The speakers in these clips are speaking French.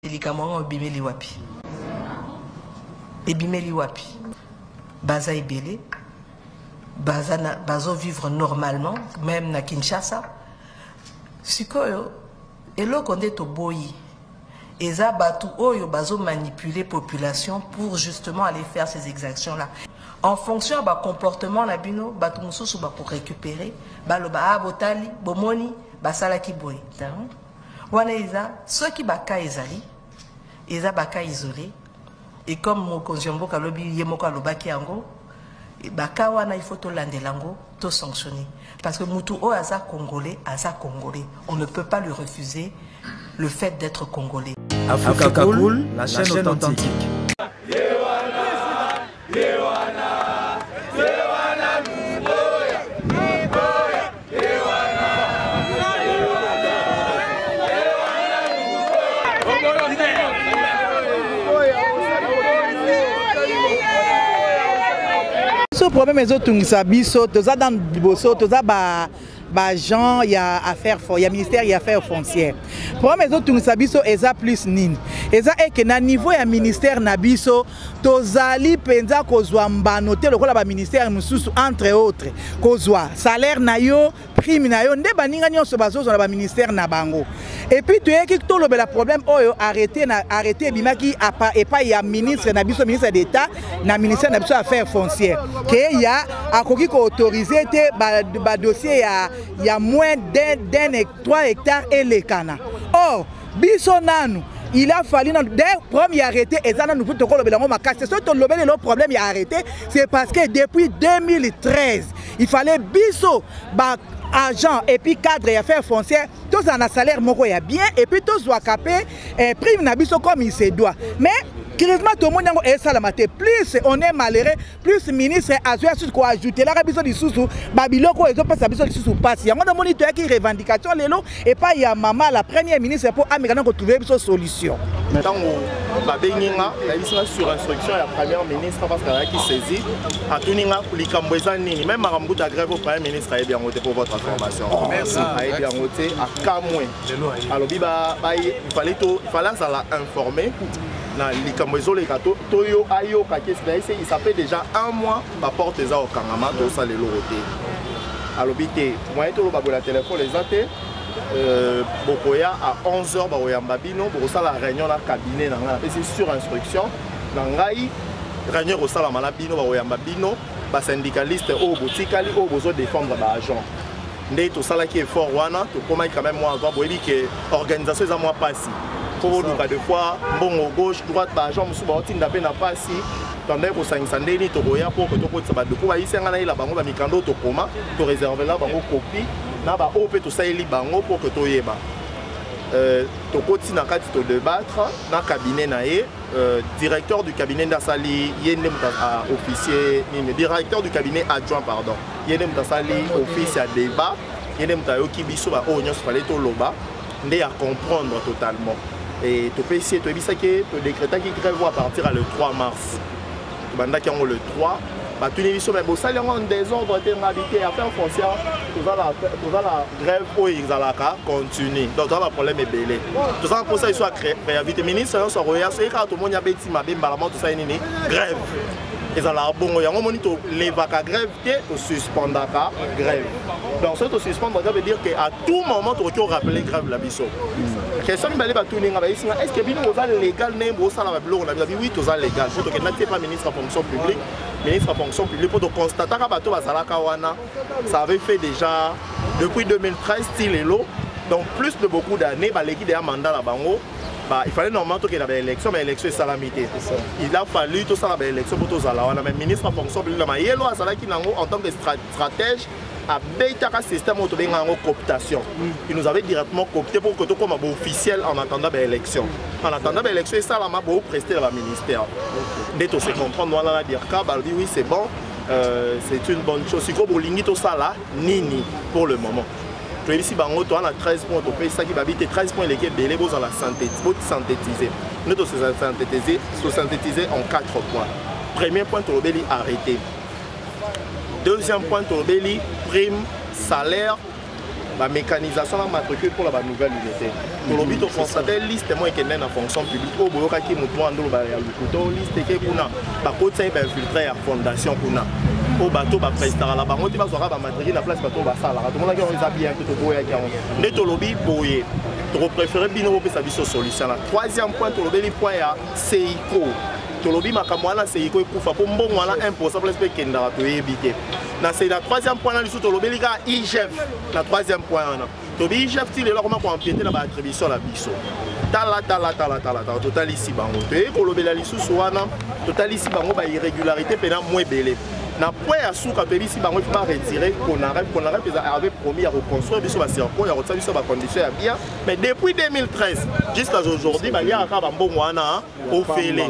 Médicaments bimeli wapi. Et bimeli wapi. Baza ebele. Bazo vivre normalement, même na Kinshasa. Sikoyo, eloko nde to boyi. Eza batu oyo bazo manipuler population pour justement aller faire ces exactions-là. En fonction de comportement la bino, batu mususu ba pour récupérer, baloba abotali, bomoni, basala ki boy. Wana eza, ceux qui baka ezali, eza baka isolé. Et comme mon conjombo kalobi yemoko aloba ki yango, baka wana il faut to landelango, to sanctionner. Parce que mutu o aza congolais, on ne peut pas lui refuser le fait d'être congolais. Africa Cool, la chaîne authentique. Ce problème est que biso toza dans biboso toza ba gens il y a affaires il y a ministère il y a affaires foncières. Problème est que biso eza plus nini. Eza que na niveau ya ministère na biso tozali penza kozwa mbanote lokola ba ministère mususu entre autres kozwa salaire na yo prime na yo nde baninga nyonso bazozo na ba ministère na bango. Et puis tu es qui to le problème oyo arrêté bimaki et pas il y a ministre na biso ministre d'État na ministère na biso affaires foncières que il y a akoki ko autoriser te ba dossier il y a moins d'un 3 hectares et les cana. Or biso nanu il a fallu dès premier arrêté et ça nous peut te coller le problème il a arrêté c'est parce que depuis 2013 il fallait biso agent et puis cadre et affaires foncières tous en a salaire moko ya bien et puis tous doit caper prime na biso comme il se doit mais curieusement tout le monde est salamate plus on est malheureux plus ministre azua sur quoi ajouter la biso di susu babiloko ezo pesa biso di susu passe yango na moniteur qui revendication lelo et pas ya maman la première ministre pour amekana ko trouver biso solution maintenant babenginga la biso sur instruction ya première ministre parce qu'elle a qui saisit atuninga likambo ezani même makambo ta grève au premier ministre a bien voté pour votre information merci a bien voté à Kamwe alors biba il fallait ça la informer na likambo les kato toyo ayo kakesi il s'appelle déjà un mois ba porte za au Kangama to ça les loroté alors bité moyen to ba la téléphone les até bokoya à 11h ba oyamba bino bo ça la réunion na cabinet na c'est sur instruction na ngai réunion au sala mala bino ba oyamba bino ba syndicaliste au botikali au besoin défendre ba agent ndé to sala qui est fort wana to koma quand même moi avant boyebi que organisation za moi passi pour des fois bon gauche droite ba agent musu ba otinda pe na passi tandis pour sangisa ndeni to boya pour que to ko tsaba de ko ba isenga na ila bango ba mikando to koma to réserver là bango copie na ba opé to saeli bango pour que to yeba to koti na kati to débattre na cabinet na ye directeur du cabinet d'Asali yende muta officier ni directeur du cabinet adjoint pardon yende muta sali officier à débat yende muta yo kibiso ba o nyos fallait to loba ndé à comprendre totalement et to PC to bisa que to décréter qui grève à partir à le 3 mars banda qui ont le 3 bah tout les missions mais bon ça les en désordre habité affaires foncières tout ça la grève où ils allaient continuer donc ça va problème est belé tout ça pour ça il soit créativité ministre soit royal c'est quand tout le monde y a bêti ma bimba tout ça une grève ils allaient bon y a un moment où les vacances grève et suspendre la grève donc ça to suspendre ça veut dire que à tout moment tu peux rappeler grève la biso question balé ba tout ninga ba ici est-ce que bino ça légal nembo ça la blog on a dit oui tout ça légal faut que n'était pas ministre en fonction publique ministre en fonction publique pour constater que bateau bazalaka wana ça avait fait déjà depuis 2013 style elo donc plus de beaucoup d'années ba l'équipe de mandat la bango bah il fallait normalement qu'il y ait élection mais élection est salamité il a fallu tout ça la élection pour tout ça là on a même ministre en fonction publique la yelo azala ki nango en tant que stratège à Beitaka système autobénga en cooptation. Il nous avait directement coopté pour que tout comme officiel en attendant l'élection. En attendant l'élection, et ça, là, m'a beaucoup presté dans le ministère. Dès qu'on se comprend, on va dire dit oui, c'est bon, c'est une bonne chose. Si vous voulez tout ça là, nini pour le moment. Tu ici, on a 13 points, on paye ça qui va vite 13 points, lesquels les beaux dans la santé, vous synthétiser. Nous devons se synthétiser en 4 points. Premier point, tu as arrêté. Deuxième point, Tobeli, prime, salaire, la mécanisation la matricule pour la nouvelle unité. Pour le but de constater liste moi qui est en fonction publique au bout qui mouton dans le liste qui kuna par contre c'est infiltré à fondation kuna au bateau ba président la bango tu vas voir ba matricule la place bateau ba sala tout le monde qui on les a bien tout boya qui on net lobby boyer tu préférer bino pour sa solution la troisième point tu lobby point ya Seiko tu lobby makamwana Seiko ekufa pour mbongo wana impossible pe kenda to ebite na c'est la troisième point là tu lobby li ka IGF la troisième point là Tobi chef ti le comment pour empiéter dans l'attribution la biso. Tala total ici bango. Te ko lobela lisusu wana total ici bango ba irrégularité pena moins belé. Na point à souka tobi ici bango pas retirer qu'on arrête avait promis à reconstruire biso ba circuit ya rotsa biso ba condition ya bien mais depuis 2013 jusqu'à aujourd'hui ba ya ka ba mbongo wana au félé.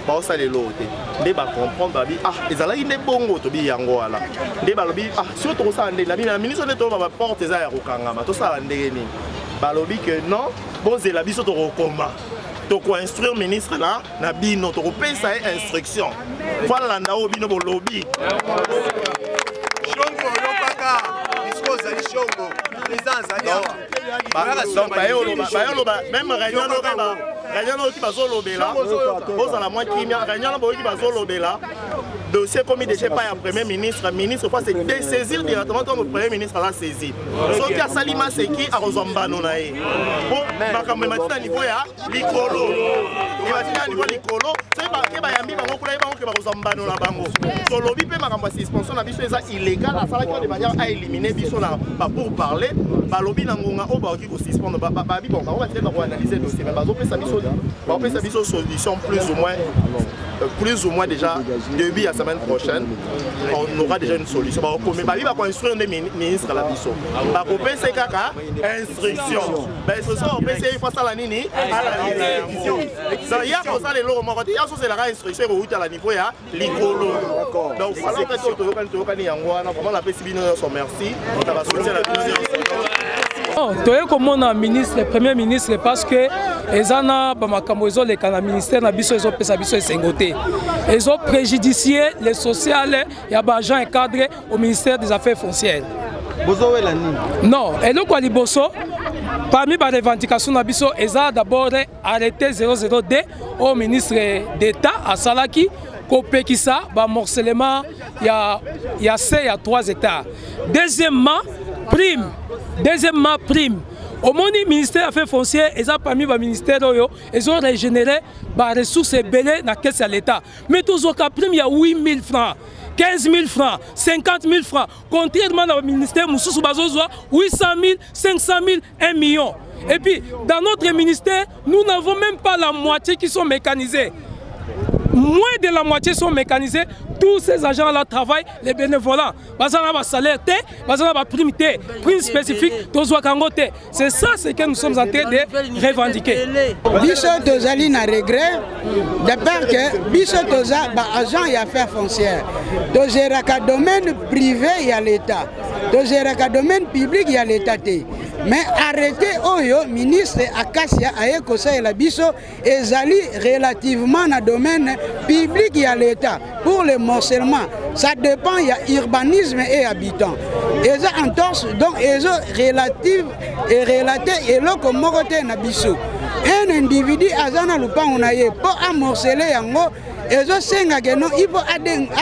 Ba ça les loté. Ndé ba comprendre ba bi ezala ine bongo tobi yango wala. Ndé ba lobi surtout ça ndé la ministre de to ba porte za ya rokangama to ça ndé ni. Ba lobi que non bon c'est la biso to rokoma. To ko instruire ministre là na bino to ko pesa instruction. Voilà na obino bo lobby. Shongo yopaka discoza li shongo. Présence même réunion qui bazo lobela. Boza la moi kimia réunion bo qui bazo lobela. Dossier commis déjà pas à premier ministre, ministre fois c'est dessaisir directement comme le premier ministre l'a saisi. Ce qui a salima c'est qui a Rosambano nae. Bon, makambo matina niveau ya likolo. Et matina niveau likolo, c'est pas que ba yambi bango kula bango ke ba Rosambano la bango. So lobby pe makambo suspension na biso eza illégal la sala qui de manière à éliminer biso là pour parler, ba lobby na ngonga o ba ki ko suspendre ba bi bon, on va essayer de analyser le dossier mais ba zo pe sa biso solution plus ou moins déjà début à la semaine prochaine on aura déjà une solution mais bah il va construire des ministres la biso bah pour PC kaka instruction bah ce soir on PC il faut ça la nini à la vision ça y a pour ça les lots moi il y a c'est la instruction au à la niveau ya likolo donc alors que to kan yango na vraiment la PC bino son merci ça va soutenir la vision. Toye komona ministre premier ministre parce que ezana ba makambo ezo le kana ministère na biso ezo pesa biso esengote ezo préjudicier les sociales ya ba agents et cadres au ministère des affaires foncières. Bozowela nini? Non, eloko liboso parmi ba revendications na biso eza d'abord arrêté 002 au ministre d'État à Salaki kopekisa ba morcellement ya 3 hectares. Deuxièmement prime. Au moins, le ministère des Affaires foncières, ils ont parmi les ministères, ils ont régénéré les ressources belées dans la caisse de l'État. Mais tous les prime, il y a 8 000 francs, 15 000 francs, 50 000 francs. Contrairement au ministère, nous avons 800 000, 500 000, 1 million. Et puis, dans notre ministère, nous n'avons même pas la moitié qui sont mécanisés. Moins de la moitié sont mécanisés. Tous ces agents-là travaillent, les bénévolats. Ils ont un salaire, ils ont une prime spécifique, c'est ça ce que nous sommes en train de revendiquer. Biso tozali na regret de peur que biso toza agent et affaires foncières. Tozeraka domaine privé et à l'État. Tozeraka domaine public et à l'État. Mais arrêtez Oyo, ministre Akasia Ayekosa et la biso ezali relativement na domaine public et à l'État. Pour le morcellement, ça dépend, il y a urbanisme et habitants. Et ça entorse, donc ils ont relative et relaté et là comme côté na biso. Un individu azana lupa onaye pour amorceler yango. Ezo senga que non, il faut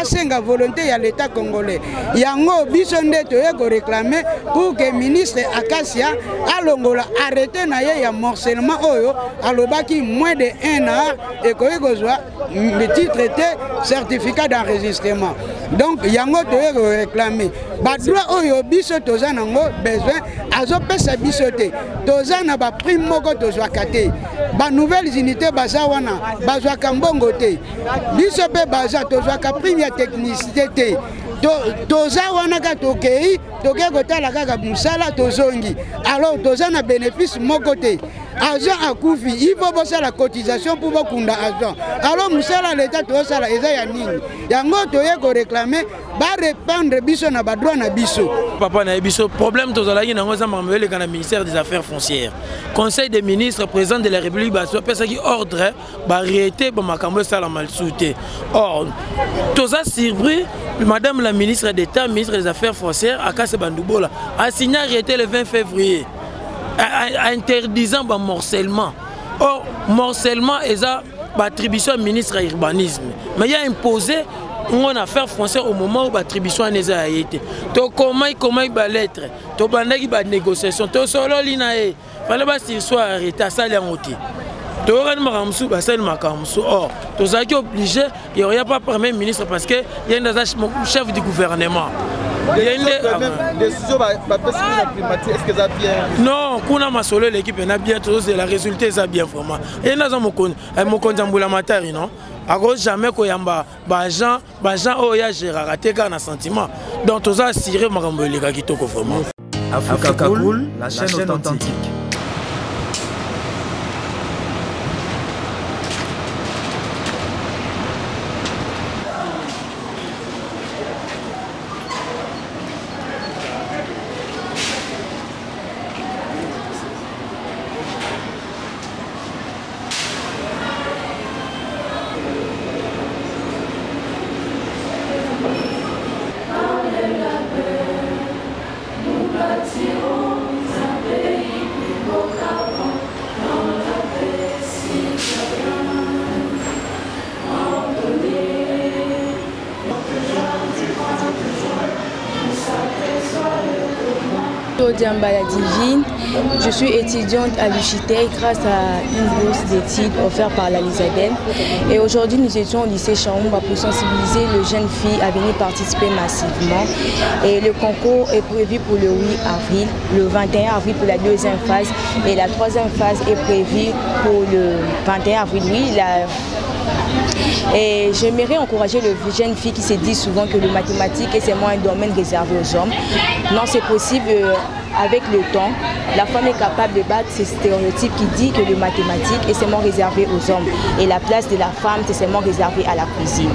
asenga volonté à l'État congolais. Yango biso nde toye ko réclamer pour que ministre Akasia alongola arrêter na ye ya morcellement oyo alobaki moins de 1 an et koye kozwa petit traité certificat d'enregistrement. Donc yango toye ko réclamer ba droit oyo biso toza nango besoin azo pesa biso te. Toza na ba prime moko tozwa kate. Ba nouvelles unités baza wana bazwa kambongo te. Biso pe baza tozwa ka prime ya technicité te. Toza wana ka tokei toke kotala kaka musala tozongi. Alors toza na bénéfice moko te. agent akufi il faut bosala la cotisation pour bokunda agent alors musala l'état tosala eza ya nini yango toye ko réclamer ba répondre biso na ba droit na biso papa na biso problème tozalaki nango za mamele kana ministère des affaires foncières conseil des ministres président de la république baso pesa ki ordre ba arrêter ba makambo sala mal souté or toza surpris madame la ministre d'état ministre des affaires foncières akase bandubola a signé arrêté le 20 février interdisant le morcellement. Or, morcellement est l'attribution au ministre de l'urbanisme. Mais il y a imposé une affaire foncière au moment où l'attribution a été. Donc, comment il va l'être? Donc, il y a une négociation. Donc, il fallait qu'il soit arrêté à ça. Or, nous sommes obligés, il n'y a pas de premier ministre parce qu'il y a un chef du gouvernement. Décision climatique, est-ce que ça bien? Non, kuna masolo l'équipe n'a bien tout, c'est la résultat ça bien vraiment. Et nous avons mon compte en matari non. À cause jamais qu'on yamba bajan oya gérard ateka na sentiment. Donc tout ça assuré makambo les gars qui toko vraiment. Africa Cool, la chaîne authentique. Diambala Divine, je suis étudiante à l'UCHITEI grâce à une bourse d'études offerte par la Lisadel. Et aujourd'hui, nous étions au lycée Chaoumba pour sensibiliser les jeunes filles à venir participer massivement. Et le concours est prévu pour le 8 avril, le 21 avril pour la deuxième phase et la troisième phase est prévue pour le 21 avril. Oui, et j'aimerais encourager les jeunes filles qui se disent souvent que le mathématique est seulement un domaine réservé aux hommes. Non, c'est possible. Avec le temps, la femme est capable de battre ces stéréotypes qui disent que le mathématique est seulement réservé aux hommes et la place de la femme est seulement réservée à la cuisine.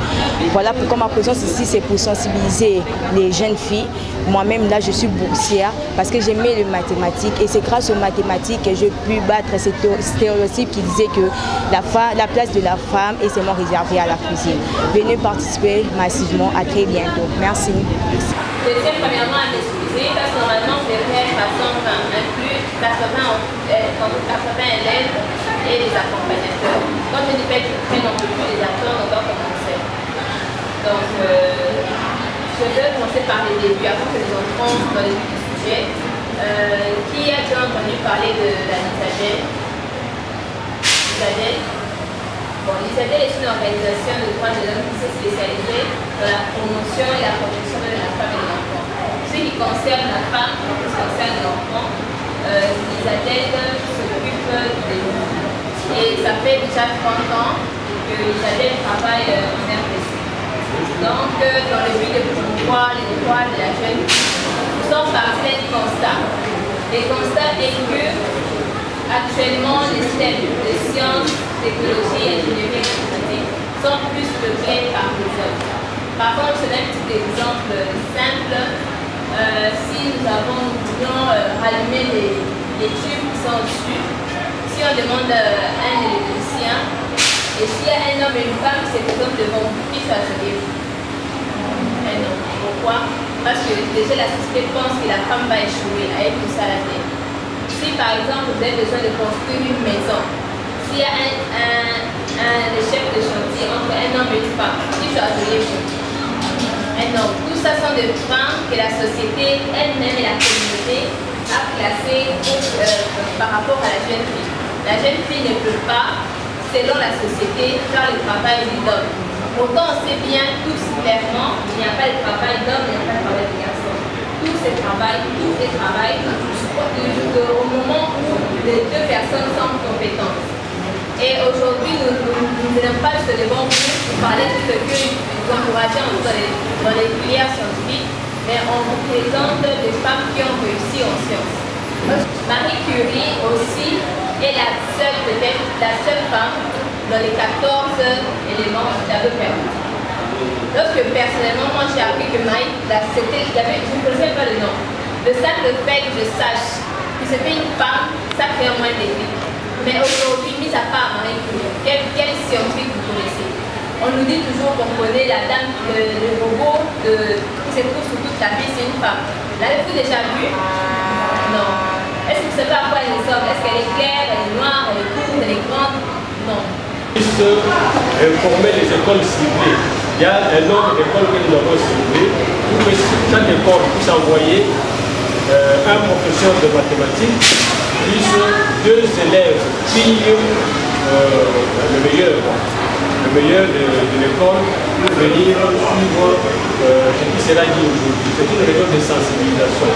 Voilà pourquoi ma présence ici, c'est pour sensibiliser les jeunes filles. Moi-même, là, je suis boursière parce que j'aimais le mathématique et c'est grâce aux mathématiques que j'ai pu battre ces stéréotypes qui disaient que la place de la femme est seulement réservée à la cuisine. Venez participer massivement. À très bientôt. Merci. Je tiens premièrement à m'excuser parce que normalement je devrais façon inclure 80 élèves et les accompagnateurs. Quand je dis fait que non plus les acteurs, on doit commencer. Donc je vais commencer par les débuts avant que nous entrons dans le vif du sujet. Qui a déjà entendu parler de la Lisadel? Bon, l'ISADEL est une organisation de droits de l'homme qui s'est spécialisée dans la promotion et la protection de la femme et de l'enfant. Ce qui concerne la femme, ce qui concerne l'enfant, l'ISADEL s'occupe de nous. Et ça fait déjà 30 ans que l'ISADEL travaille en RDC. Donc, dans le but de promouvoir les droits de la jeune fille, nous sommes partis d'un constat. Le constat est que actuellement, les STEM, les sciences, technologie, ingénierie et informatique sont plus peuplés par les hommes. Par contre, je donne un petit exemple simple. Si nous voulions rallumer les tubes qui sont au-dessus, si on demande à un électricien, et s'il y a un homme et une femme qui se présentent devant vous, qui choisirez-vous? Un homme. Pourquoi? Parce que déjà la société pense que la femme va échouer à être tout ça à la tête. Si par exemple vous avez besoin de construire une maison, s'il y a un chef de chantier entre un homme et une femme, qui choisiriez-vous? Un homme. Tout ça sont des freins que la société elle-même et la communauté a classés par rapport à la jeune fille. La jeune fille ne peut pas, selon la société, faire le travail du homme. Pourtant, on sait bien tous clairement qu'il n'y a pas de travail d'homme, il n'y a pas de travail de garçon. Tout est travail au moment où les deux personnes sont compétentes. Et aujourd'hui, nous n'avons pas juste devant vous pour parler de ce que nous encourageons dans les filières scientifiques, mais on vous présente des femmes qui ont réussi en sciences. Marie Curie aussi est la seule, peut-être, la seule femme dans les 14 éléments d'Ado permis. Lorsque personnellement, moi j'ai appris que Maï, je ne connaissais pas le nom. Le simple fait que je sache que c'était une femme, ça crée un moins d'effet. Mais aujourd'hui, mis à part Marie Curie, quel scientifique vous connaissez? On nous dit toujours qu'on connaît la dame, le robot qui se trouve sur toute la vie, c'est une femme. L'avez-vous déjà vu? Non. Est-ce que vous savez à quoi elle ressemble? Est-ce qu'elle est claire, elle est noire, elle est courte, elle est grande? Non. Juste informer les écoles ciblées. Il y a un nombre d'écoles que nous avons ciblées pour que chaque école puisse envoyer un professeur de mathématiques plus 2 élèves filles, le meilleur de l'école pour venir suivre ce qui sera dit aujourd'hui. C'est une réunion de sensibilisation.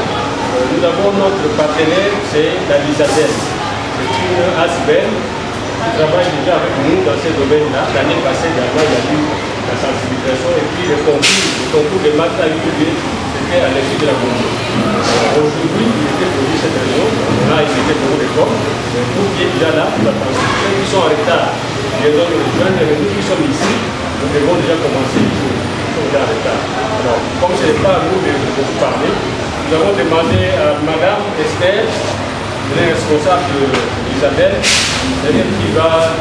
Nous avons notre partenaire, c'est la Lisadel. C'est une ASBEL qui travaille déjà avec nous dans ce domaine-là. L'année passée, il y a eu la sensibilisation et puis le concours de maths a eu lieu, c'était à l'issue de la commune. Aujourd'hui, il était prévu cette réunion, là il était pour l'école, nous qui est déjà là, pour la transmission, ceux qui sont en retard, les autres rejoignent, et nous qui sommes ici, nous devons déjà commencer les jours, nous sommes déjà en retard. Alors, comme ce n'est pas à nous de vous parler, nous avons demandé à Madame Esther, responsable de l'Isabelle, c'est-à-dire qui va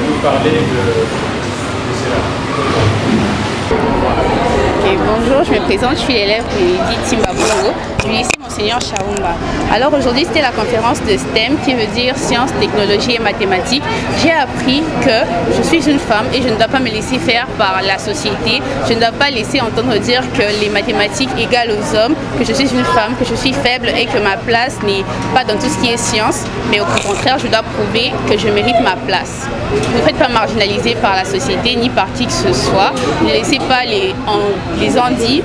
nous parler de cela. Okay, bonjour, je me présente, je suis l'élève de Timba Bongo, du lycée Monseigneur Chaoumba. Alors aujourd'hui c'était la conférence de STEM qui veut dire sciences, technologies et mathématiques. J'ai appris que je suis une femme et je ne dois pas me laisser faire par la société. Je ne dois pas laisser entendre dire que les mathématiques égalent aux hommes, que je suis une femme, que je suis faible et que ma place n'est pas dans tout ce qui est science, mais au contraire je dois prouver que je mérite ma place. Ne faites pas marginaliser par la société ni par qui que ce soit. Ne laissez pas les ondits,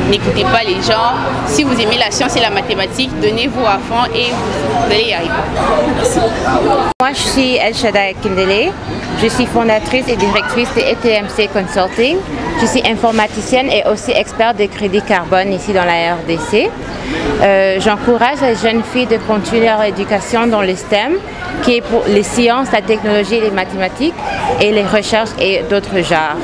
n'écoutez pas les gens. Si vous aimez la science et la mathématique, donnez-vous à fond et vous allez y arriver. Merci. Moi, je suis El Shaddai Kindele. Je suis fondatrice et directrice de ETMC Consulting. Je suis informaticienne et aussi experte de crédit carbone ici dans la RDC. J'encourage les jeunes filles de continuer leur éducation dans le STEM, qui est pour les sciences, la technologie, les mathématiques et les recherches et d'autres genres.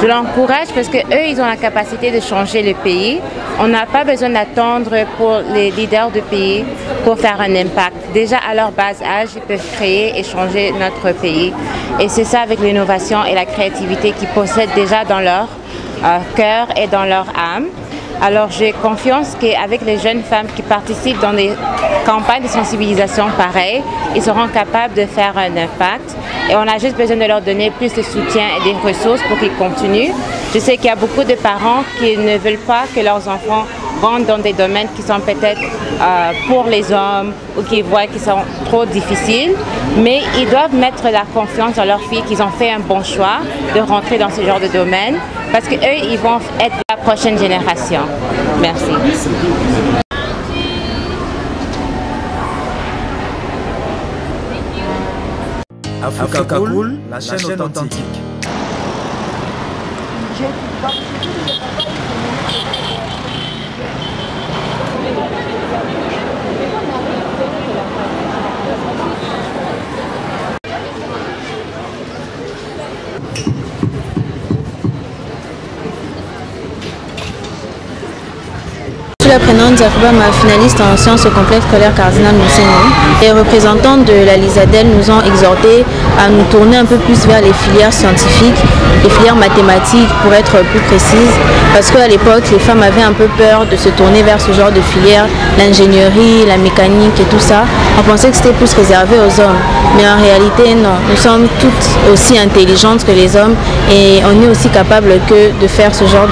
Je l'encourage parce qu'eux, ils ont la capacité de changer le pays. On n'a pas besoin d'attendre pour les leaders du pays pour faire un impact. Déjà à leur bas âge, ils peuvent créer et changer notre pays. Et c'est ça avec l'innovation et la créativité qu'ils possèdent déjà dans leur cœur et dans leur âme. Alors j'ai confiance qu'avec les jeunes femmes qui participent dans des campagnes de sensibilisation pareilles, ils seront capables de faire un impact. Et on a juste besoin de leur donner plus de soutien et des ressources pour qu'ils continuent. Je sais qu'il y a beaucoup de parents qui ne veulent pas que leurs enfants rentrent dans des domaines qui sont peut-être pour les hommes ou qui voient qu'ils sont trop difficiles. Mais ils doivent mettre la confiance dans leurs filles qu'ils ont fait un bon choix de rentrer dans ce genre de domaine. Parce qu'eux, ils vont être la prochaine génération. Merci. Africa Cool, la chaîne authentique. Je suis la présidente Zakouba, finaliste en sciences au complexe scolaire Cardinal Monsigny. Les représentants de la Lisadel nous ont exhortés à nous tourner un peu plus vers les filières scientifiques, les filières mathématiques pour être plus précises, parce qu'à l'époque les femmes avaient un peu peur de se tourner vers ce genre de filières, l'ingénierie, la mécanique et tout ça. On pensait que c'était plus réservé aux hommes, mais en réalité non. Nous sommes toutes aussi intelligentes que les hommes et on est aussi capable que de faire ce genre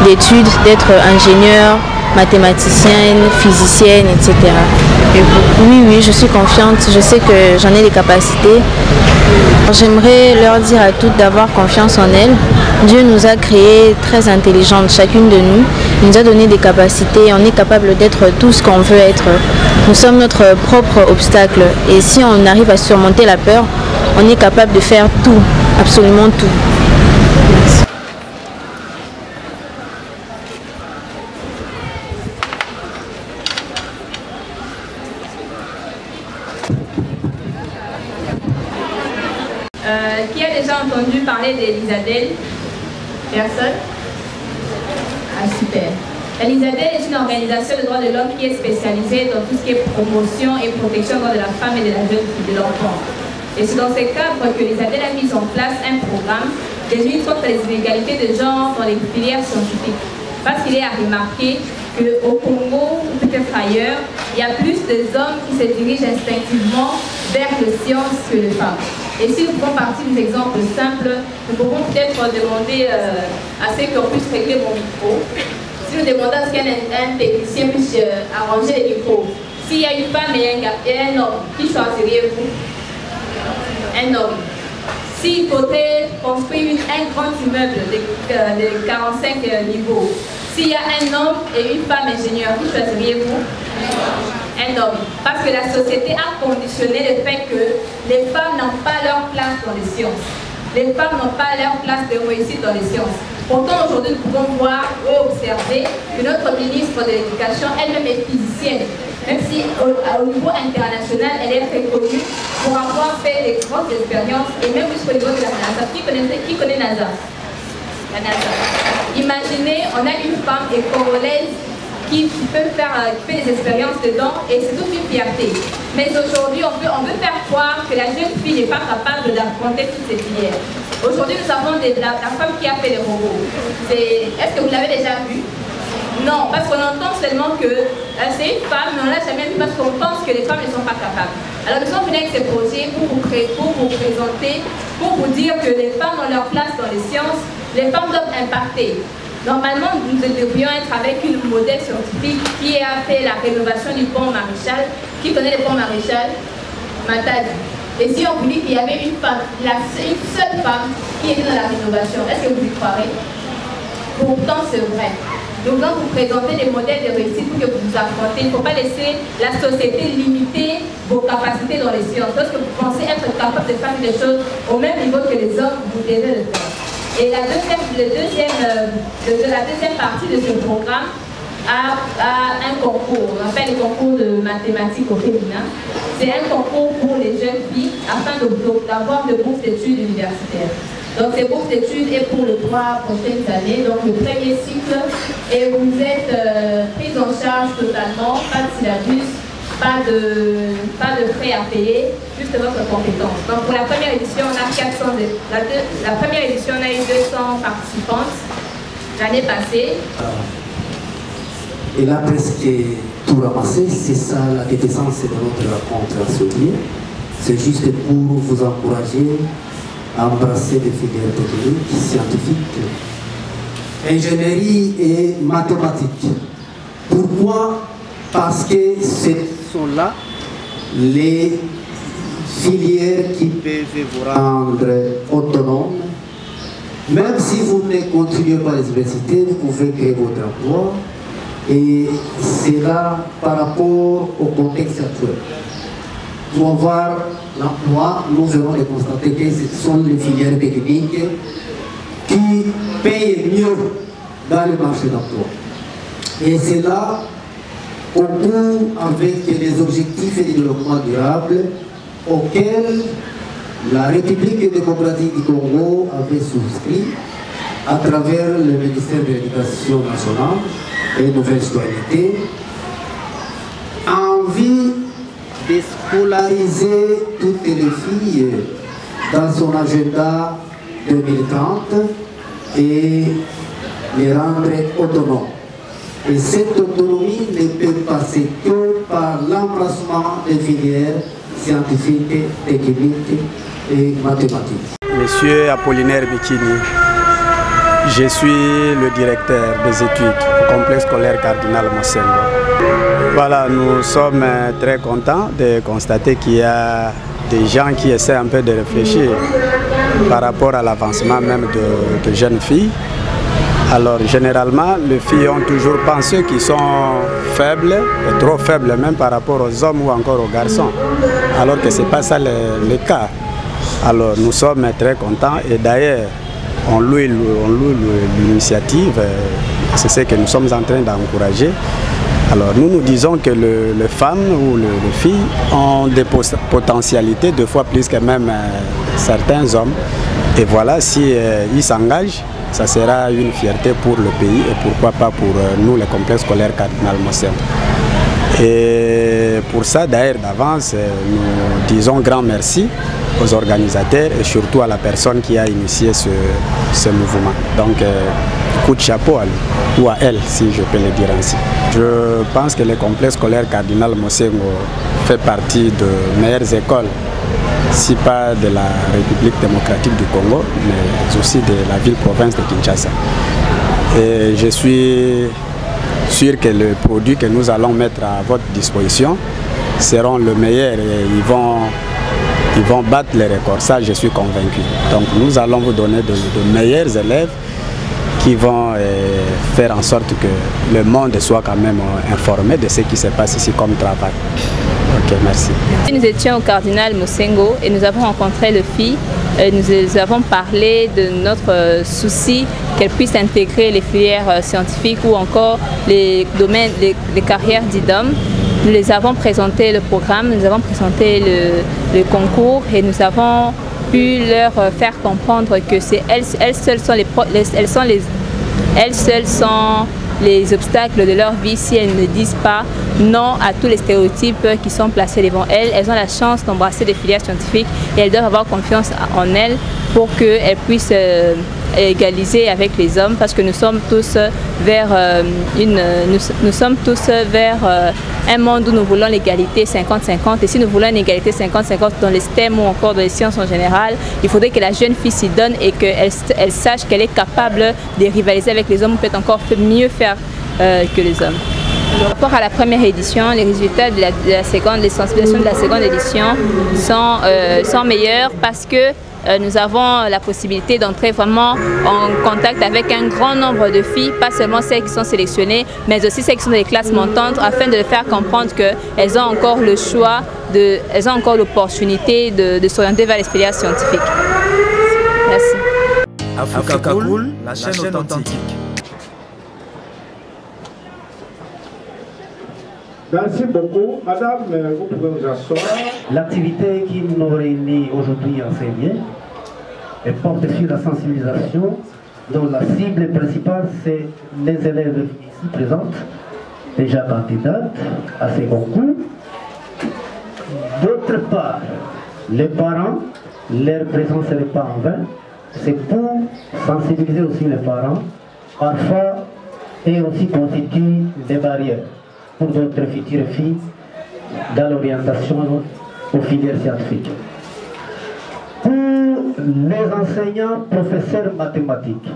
d'études, d'être ingénieur, mathématicienne, physicienne, etc. Et oui, je suis confiante, je sais que j'en ai les capacités. J'aimerais leur dire à toutes d'avoir confiance en elles. Dieu nous a créées très intelligentes, chacune de nous. Il nous a donné des capacités, on est capable d'être tout ce qu'on veut être. Nous sommes notre propre obstacle et si on arrive à surmonter la peur, on est capable de faire tout, absolument tout. Merci. Qui a déjà entendu parler d'Elisadel? Personne? Ah, super. L'Elisadel est une organisation de droits de l'homme qui est spécialisée dans tout ce qui est promotion et protection des droits de la femme et de la jeune fille, de l'enfant. Et c'est dans ce cadre que l'Elisadel a mis en place un programme de lutte contre les inégalités de genre dans les filières scientifiques. Parce qu'il est à remarquer qu'au Congo, ou peut-être ailleurs, il y a plus d'hommes qui se dirigent instinctivement vers les sciences que les femmes. Et si nous prenons partie des exemples simples, nous pouvons peut-être demander à ce qu'on puisse régler mon micro. Si nous demandons à ce qu'un technicien puisse arranger les micros, s'il y a une femme et un homme, qui choisiriez-vous? Un homme. S'il faudrait construire un grand immeuble de 45 niveaux, s'il y a un homme et une femme ingénieure, qui choisiriez-vous? Un homme. Parce que la société a conditionné le fait que les femmes n'ont pas leur place dans les sciences. Les femmes n'ont pas leur place de réussite dans les sciences. Pourtant, aujourd'hui, nous pouvons voir et observer que notre ministre de l'Éducation, elle-même est physicienne. Même si au niveau international, elle est très connue pour avoir fait des grandes expériences, et même jusqu'au niveau de la NASA. Qui connaît NASA? La NASA. Imaginez, on a une femme congolaise qui fait des expériences dedans, et c'est toute une fierté. Mais aujourd'hui, on veut faire croire que la jeune fille n'est pas capable d'affronter toutes ces filières. Aujourd'hui, nous avons la femme qui a fait les robots. Est-ce que vous l'avez déjà vue? Non, parce qu'on entend seulement que c'est une femme, mais on ne l'a jamais vue parce qu'on pense que les femmes ne sont pas capables. Alors nous sommes venus avec ces projets pour vous présenter, pour vous dire que les femmes ont leur place dans les sciences, les femmes doivent impacter. Normalement, nous devrions être avec une modèle scientifique qui a fait la rénovation du pont Maréchal. Qui connaît le pont Maréchal? Matadi. Et si on vous dit qu'il y avait une femme, une seule femme qui était dans la rénovation, est-ce que vous y croirez? Pourtant, c'est vrai. Donc, quand vous présentez des modèles de réussite pour que vous vous affrontez, il ne faut pas laisser la société limiter vos capacités dans les sciences. Lorsque vous pensez être capable de faire des choses au même niveau que les hommes, vous devez le faire. Et la deuxième partie de ce programme a un concours, on appelle le concours de mathématiques au féminin. C'est un concours pour les jeunes filles afin d'avoir de bourses d'études universitaires. Donc ces bourses d'études est pour les 3 prochaines années, donc le premier cycle, et vous êtes pris en charge totalement, pas de syllabus, pas de frais à payer, juste votre compétence. Donc pour la première édition, on a 400, la première édition, on a eu 200 participantes l'année passée. Elle a presque tout ramassé, c'est ça la quintessence de notre rencontre à ce lieu. C'est juste pour vous encourager à embrasser des filières techniques, scientifiques, ingénierie et mathématiques. Pourquoi? Parce que ce sont là les filières qui peuvent vous rendre autonome. Même si vous ne continuez pas les universités, vous pouvez créer votre emploi. Et c'est là par rapport au contexte actuel. Pour avoir l'emploi, nous venons de constater que ce sont les filières techniques qui payent mieux dans le marché d'emploi. Et c'est là qu'on court avec les objectifs de développement durable auxquels la République démocratique du Congo avait souscrit à travers le ministère de l'Éducation nationale et Nouvelle Citoyenneté, envie de scolariser toutes les filles dans son agenda 2030 et les rendre autonomes. Et cette autonomie ne peut passer que par l'embrassement des filières scientifiques, techniques et mathématiques. Monsieur Apollinaire Bikini, je suis le directeur des études au complexe scolaire Cardinal Mosengo. Voilà, nous sommes très contents de constater qu'il y a des gens qui essaient un peu de réfléchir par rapport à l'avancement même de jeunes filles. Alors généralement, les filles ont toujours pensé qu'ils sont faibles, et trop faibles même par rapport aux hommes ou encore aux garçons, alors que ce n'est pas ça le cas. Alors nous sommes très contents et d'ailleurs on loue l'initiative, c'est ce que nous sommes en train d'encourager. Alors nous disons que les femmes ou les filles ont des potentialités 2 fois plus que même certains hommes. Et voilà, si ils s'engagent, ça sera une fierté pour le pays et pourquoi pas pour nous, le complexe scolaire Cardinal Mosengo. Et pour ça, d'ailleurs, d'avance, nous disons grand merci aux organisateurs et surtout à la personne qui a initié ce mouvement. Donc, coup de chapeau à lui, ou à elle, si je peux le dire ainsi. Je pense que le complexe scolaire Cardinal Mosengo fait partie des meilleures écoles, si pas de la République démocratique du Congo, mais aussi de la ville-province de Kinshasa. Et je suis sûr que les produits que nous allons mettre à votre disposition seront le meilleur et ils vont battre les records. Ça, je suis convaincu. Donc nous allons vous donner de meilleurs élèves qui vont faire en sorte que le monde soit quand même informé de ce qui se passe ici comme travail. Ok, merci. Nous étions au Cardinal Mosengo et nous avons rencontré les filles. Nous avons parlé de notre souci qu'elles puissent intégrer les filières scientifiques ou encore les domaines, les carrières d'IDOM. Nous les avons présenté le programme, nous avons présenté le concours et nous avons pu leur faire comprendre que elles seules sont les obstacles de leur vie si elles ne disent pas non à tous les stéréotypes qui sont placés devant elles. Elles ont la chance d'embrasser des filières scientifiques et elles doivent avoir confiance en elles pour qu'elles puissent égaliser avec les hommes parce que nous sommes tous vers un monde où nous voulons l'égalité 50-50 et si nous voulons une égalité 50-50 dans les STEM ou encore dans les sciences en général, il faudrait que la jeune fille s'y donne et qu'elle sache qu'elle est capable de rivaliser avec les hommes ou peut-être encore mieux faire que les hommes. Par rapport à la première édition, les résultats de la seconde, les sensibilisations de la seconde édition sont meilleurs parce que nous avons la possibilité d'entrer vraiment en contact avec un grand nombre de filles, pas seulement celles qui sont sélectionnées, mais aussi celles qui sont dans les classes montantes, afin de leur faire comprendre qu'elles ont encore le choix, elles ont encore l'opportunité de s'orienter vers les filières scientifiques. Merci. Africa Cool, la chaîne authentique. Merci beaucoup. Madame, vous pouvez nous asseoir. L'activité qui nous réunit aujourd'hui en Séville porte sur la sensibilisation, dont la cible principale, c'est les élèves ici présentes, déjà candidates à ces concours. D'autre part, les parents, leur présence n'est pas en vain. C'est pour sensibiliser aussi les parents, parfois, et aussi constitue des barrières pour d'autres futures filles dans l'orientation aux filières scientifiques. Pour les enseignants, professeurs mathématiques,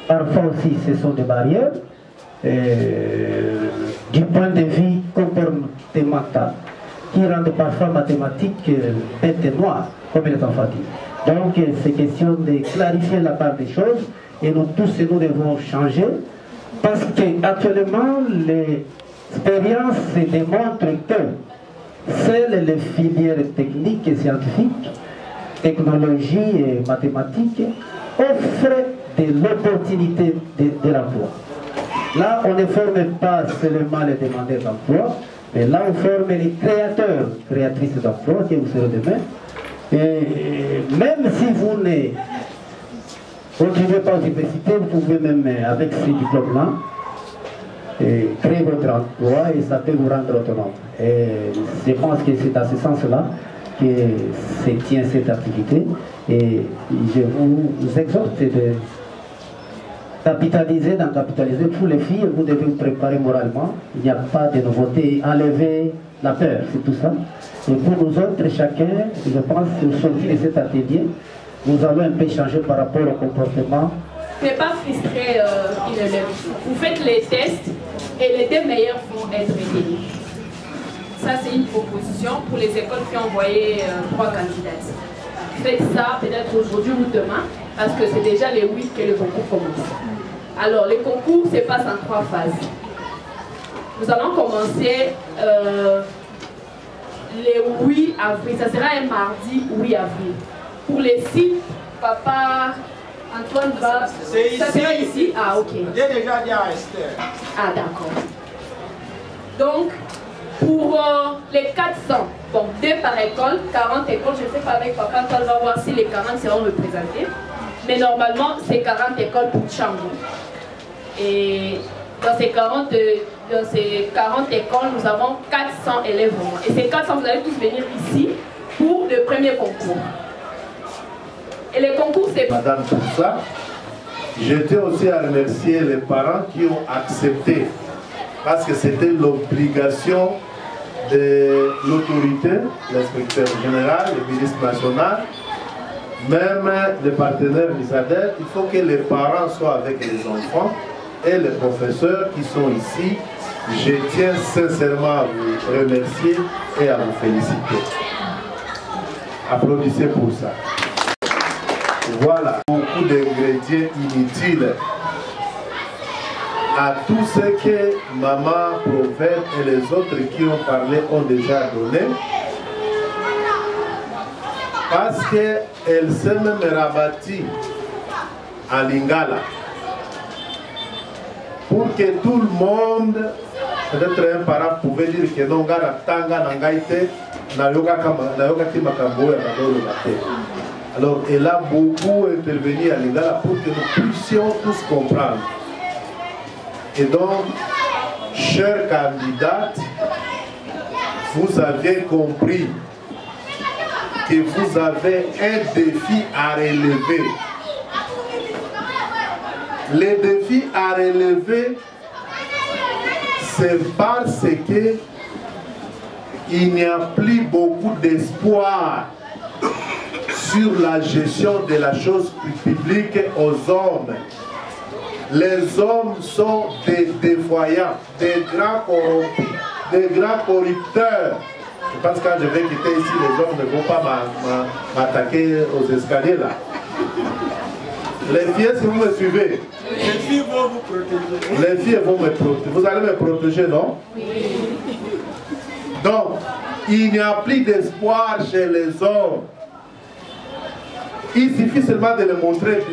parfois aussi ce sont des barrières du point de vue comportemental qui rendent parfois mathématiques bêtes et noires, comme les enfants disent. Donc c'est question de clarifier la part des choses et nous tous nous devons changer parce qu'actuellement l'expérience démontre que seules les filières techniques et scientifiques, technologie et mathématiques offrent de l'opportunité de l'emploi. Là, on ne forme pas seulement les demandeurs d'emploi, mais là, on forme les créateurs, créatrices d'emploi, qui vous serez demain. Et même si vous ne contribuez pas aux universités, vous pouvez même, avec ces diplômes-là, créer votre emploi et ça peut vous rendre autonome. Et je pense que c'est dans ce sens-là que se tient cette activité et je vous exhorte de capitaliser pour les filles, vous devez vous préparer moralement, il n'y a pas de nouveauté, enlever la peur, c'est tout ça. Et pour nous autres, chacun, je pense qu'au sortir de cet atelier, nous allons un peu changer par rapport au comportement. Ne pas frustrer une élève. Vous faites les tests et les 2 meilleurs vont être élus. Ça, c'est une proposition pour les écoles qui ont envoyé 3 candidates. Faites ça peut-être aujourd'hui ou demain, parce que c'est déjà les 8 que le concours commence. Alors, le concours se passe en 3 phases. Nous allons commencer le 8 avril. Ça sera un mardi 8 avril. Pour les sites, papa Antoine va... Ça sera ici. Ah, ok. J'ai déjà dit à Esther. Ah, d'accord. Donc, pour les 400, bon, 2 par école, 40 écoles, je ne sais pas avec papa quand on va voir si les 40 seront représentés. Mais normalement, c'est 40 écoles pour Tchango. Et dans ces 40 écoles, nous avons 400 élèves vraiment. Et ces 400, vous allez tous venir ici pour le premier concours. Et les concours, c'est... Madame, pour ça, je tiens aussi à remercier les parents qui ont accepté, parce que c'était l'obligation de l'autorité, l'inspecteur général, le ministre national, même les partenaires l'ISADEL. Il faut que les parents soient avec les enfants et les professeurs qui sont ici. Je tiens sincèrement à vous remercier et à vous féliciter. Applaudissez pour ça. Voilà, beaucoup d'ingrédients inutiles à tout ce que maman, prophète et les autres qui ont parlé ont déjà donné. Parce qu'elle s'est même rabattue à Lingala. Pour que tout le monde, peut-être un parent pouvait dire que non, alors elle a beaucoup intervenu à Lingala pour que nous puissions tous comprendre. Et donc, chers candidates, vous avez compris que vous avez un défi à relever. Le défi à relever, c'est parce que il n'y a plus beaucoup d'espoir sur la gestion de la chose publique aux hommes. Les hommes sont des dévoyants, des grands corrompus, des grands corrupteurs. Je pense que quand je vais quitter ici, les hommes ne vont pas m'attaquer aux escaliers là. Les filles, si vous me suivez, les filles vont vous protéger. Les filles vont me protéger. Vous allez me protéger, non? Oui. Donc, il n'y a plus d'espoir chez les hommes. Il suffit seulement de les montrer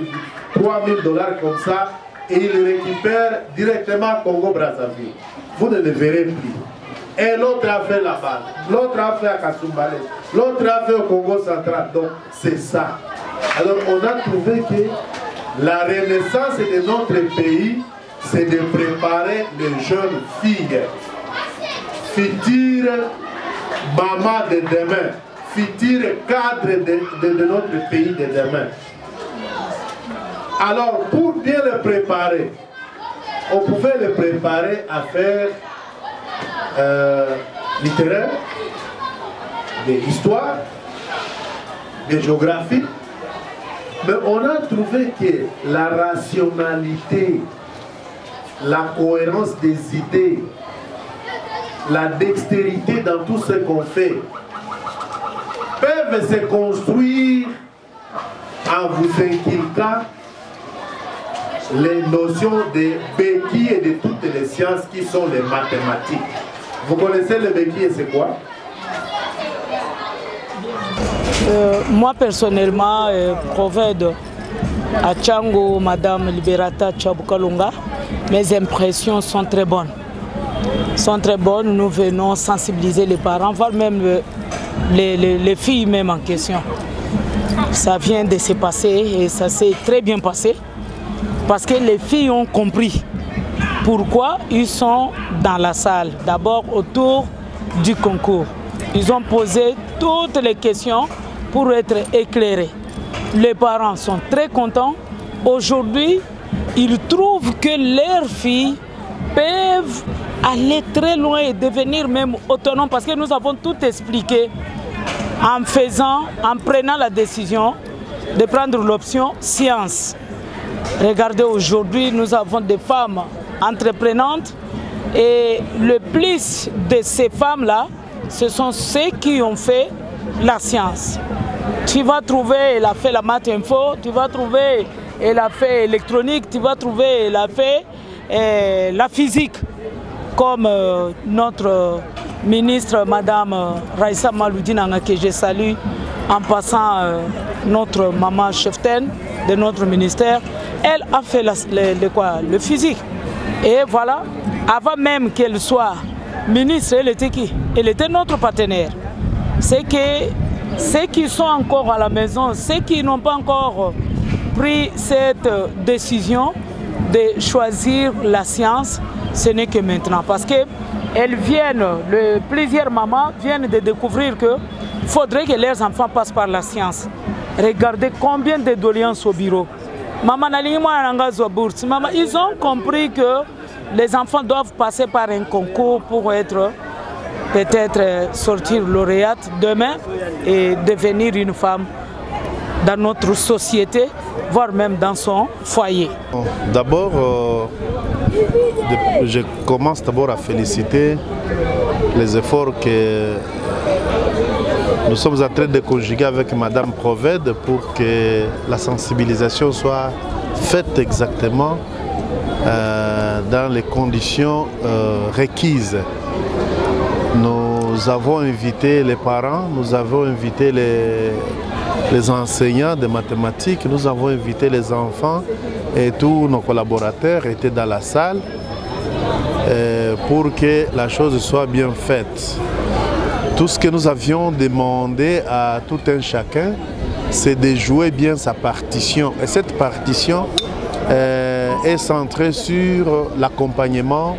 3 000 $ comme ça et ils le récupèrent directement au Congo-Brazzaville. Vous ne le verrez plus. Et l'autre a fait là-bas, l'autre a fait à Kasumbalé, l'autre a fait au Congo central. Donc c'est ça. Alors on a trouvé que la renaissance de notre pays, c'est de préparer les jeunes filles, futures mamans de demain, futurs cadres de notre pays de demain. Alors pour bien les préparer, on pouvait les préparer à faire littéraire, de l'histoire, de géographie, mais on a trouvé que la rationalité, la cohérence des idées, la dextérité dans tout ce qu'on fait peuvent se construire en vous inculquant les notions de béquilles et de toutes les sciences qui sont les mathématiques. Vous connaissez les béquilles, c'est quoi? Moi personnellement, prophète à Tchango, Madame Liberata Tchabukalunga, mes impressions sont très bonnes. Nous venons sensibiliser les parents, voire même les filles même en question. Ça vient de se passer et ça s'est très bien passé parce que les filles ont compris pourquoi ils sont dans la salle. D'abord autour du concours. Ils ont posé toutes les questions pour être éclairés. Les parents sont très contents. Aujourd'hui, ils trouvent que leurs filles peuvent aller très loin et devenir même autonomes parce que nous avons tout expliqué en prenant la décision de prendre l'option science. Regardez, aujourd'hui, nous avons des femmes entreprenantes et le plus de ces femmes-là, ce sont ceux qui ont fait la science. Tu vas trouver, elle a fait la maths info, tu vas trouver, elle a fait électronique, tu vas trouver, elle a fait la physique, comme notre ministre, Madame Raissa Maloudinanga, que je salue, en passant notre maman cheftaine de notre ministère, elle a fait le physique. Et voilà, avant même qu'elle soit ministre, elle était qui? Elle était notre partenaire. C'est que ceux qui sont encore à la maison, ceux qui n'ont pas encore pris cette décision de choisir la science, ce n'est que maintenant. Parce que plusieurs mamans viennent de découvrir qu'il faudrait que leurs enfants passent par la science. Regardez combien de doléances au bureau. Maman, ils ont compris que les enfants doivent passer par un concours pour être peut-être sortir lauréate demain et devenir une femme dans notre société, voire même dans son foyer. D'abord, je commence d'abord à féliciter les efforts que nous sommes en train de conjuguer avec Madame Proved pour que la sensibilisation soit faite exactement dans les conditions requises. Nous avons invité les parents, nous avons invité les enseignants de mathématiques, nous avons invité les enfants et tous nos collaborateurs étaient dans la salle pour que la chose soit bien faite. Tout ce que nous avions demandé à tout un chacun, c'est de jouer bien sa partition. Et cette partition est centrée sur l'accompagnement,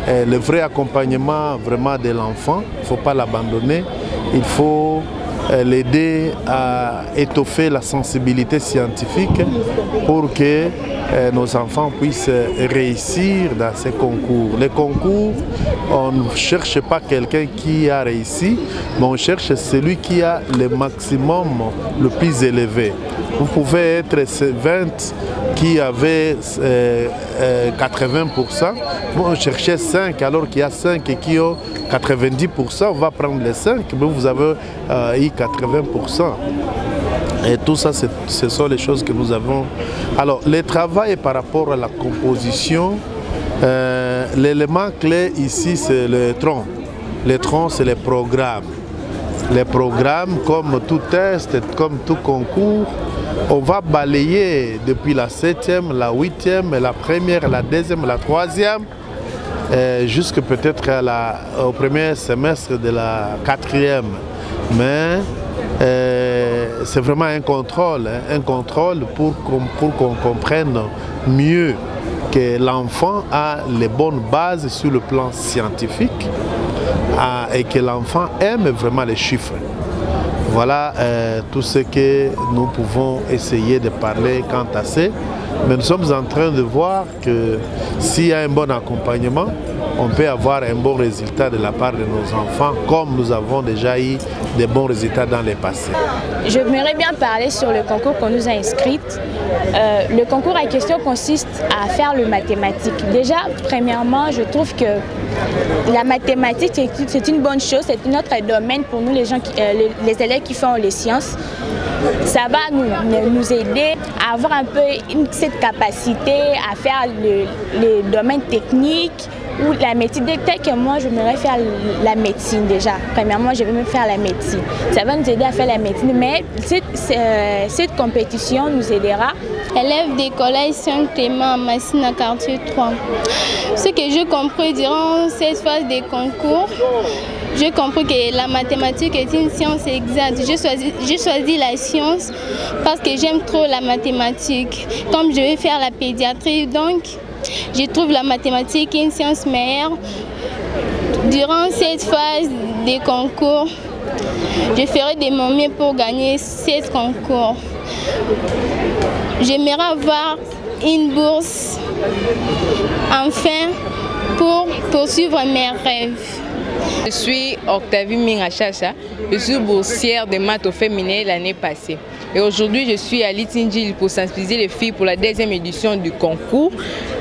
le vrai accompagnement vraiment de l'enfant. Il ne faut pas l'abandonner, il faut l'aider à étoffer la sensibilité scientifique pour que nos enfants puissent réussir dans ces concours. Les concours, on ne cherche pas quelqu'un qui a réussi, mais on cherche celui qui a le maximum le plus élevé. Vous pouvez être 20 qui avaient 80%, on cherchait 5 alors qu'il y a 5 qui ont 90%, on va prendre les 5, mais vous avez eu 80%. Et tout ça, ce sont les choses que nous avons. Alors, le travail par rapport à la composition, l'élément clé ici, c'est le tronc. Le tronc, c'est les programmes. Les programmes, comme tout test, comme tout concours, on va balayer depuis la 7e, la 8e, la première, la 2e, la 3e, jusqu'à peut-être au premier semestre de la 4e. Mais c'est vraiment un contrôle pour qu'on comprenne mieux que l'enfant a les bonnes bases sur le plan scientifique et que l'enfant aime vraiment les chiffres. Voilà tout ce que nous pouvons essayer de parler quant à ça. Mais nous sommes en train de voir que s'il y a un bon accompagnement, on peut avoir un bon résultat de la part de nos enfants, comme nous avons déjà eu de bons résultats dans le passé. J'aimerais bien parler sur le concours qu'on nous a inscrit. Le concours à question consiste à faire le mathématique. Déjà, premièrement, je trouve que la mathématique, c'est une bonne chose, c'est notre domaine pour nous, les les élèves qui font les sciences. Ça va nous aider à avoir un peu cette capacité à faire les domaines techniques ou la médecine. Dès que moi, je voudrais faire la médecine déjà. Premièrement, je vais me faire la médecine. Ça va nous aider à faire la médecine, mais cette compétition nous aidera. Élève des collèges Saint-Clément, Massina, quartier 3. Ce que j'ai compris durant cette phase des concours, j'ai compris que la mathématique est une science exacte. J'ai choisi la science parce que j'aime trop la mathématique. Comme je vais faire la pédiatrie, donc je trouve la mathématique une science meilleure. Durant cette phase des concours, je ferai de mon mieux pour gagner ce concours. J'aimerais avoir une bourse, enfin, pour poursuivre mes rêves. Je suis Octavie Mingachacha, je suis boursière de maths au féminin l'année passée. Et aujourd'hui, je suis à Litingil pour sensibiliser les filles pour la 2e édition du concours.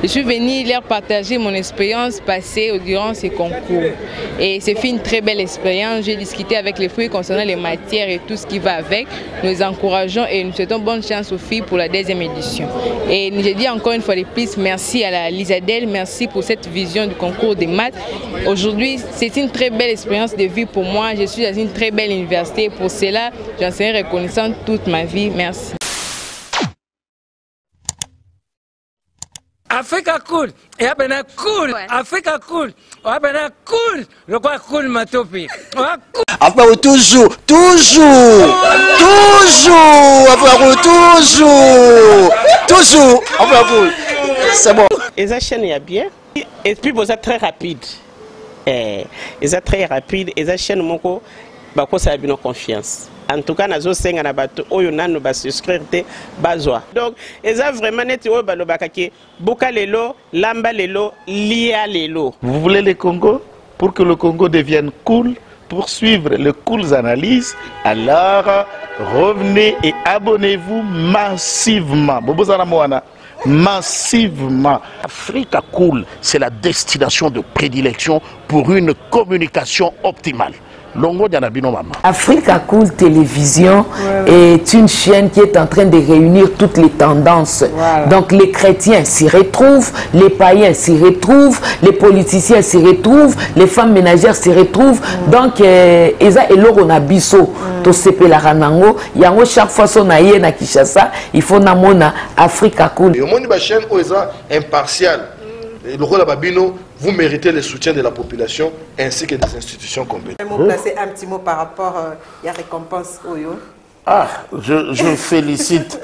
Je suis venue leur partager mon expérience passée durant ces concours. Et c'est fait une très belle expérience. J'ai discuté avec les filles concernant les matières et tout ce qui va avec. Nous les encourageons et nous souhaitons bonne chance aux filles pour la 2e édition. Et je dis encore une fois de plus, merci à la Lisadel, merci pour cette vision du concours des maths. Aujourd'hui, c'est une très belle expérience de vie pour moi. Je suis dans une très belle université. Pour cela, j'en serai reconnaissante toute ma vie. Merci. Africa cool. Et abena cool. Africa cool. Abena cool. Le quoi cool matopi. Enfin, toujours. Enfin, toujours. Enfin, c'est bon. Et ça chaîne est bien. Et puis, vous êtes très rapide. Et ça très rapide. Et ça chaîne mon co. Bah, ça a bien confiance. En tout cas, nous avons un bateau où nous avons souscrire bazwa. Donc, et ça vraiment net au balobakaki. Boka lelo, lamba lelo, lia lelo. Vous voulez le Congo? Pour que le Congo devienne cool, pour suivre les cool analyses, alors revenez et abonnez-vous massivement. Massivement. Africa Cool, c'est la destination de prédilection pour une communication optimale. Africa Cool Télévision est une chaîne qui est en train de réunir toutes les tendances. Voilà. Donc les chrétiens s'y retrouvent, les païens s'y retrouvent, les politiciens s'y retrouvent, les femmes ménagères s'y retrouvent. Donc eza eloko na biso to sepela ranango yango chaque fois son aye na Kinshasa, il faut namona Africa Cool. Et au monde ba chaîne eza impartial. Le rôle Babino, vous méritez le soutien de la population ainsi que des institutions compétentes. Placer un petit mot par rapport à la récompense Oyo. Ah, je félicite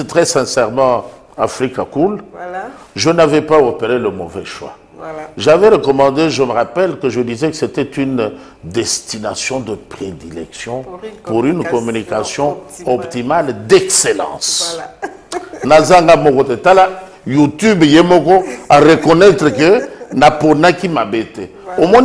très sincèrement Africa Cool. Voilà. Je n'avais pas opéré le mauvais choix. Voilà. J'avais recommandé, je me rappelle que je disais que c'était une destination de prédilection pour une communication optimale d'excellence. Nazanga Mogote Tala. YouTube yemoko à reconnaître que na pona qui m'a bêté. Au moins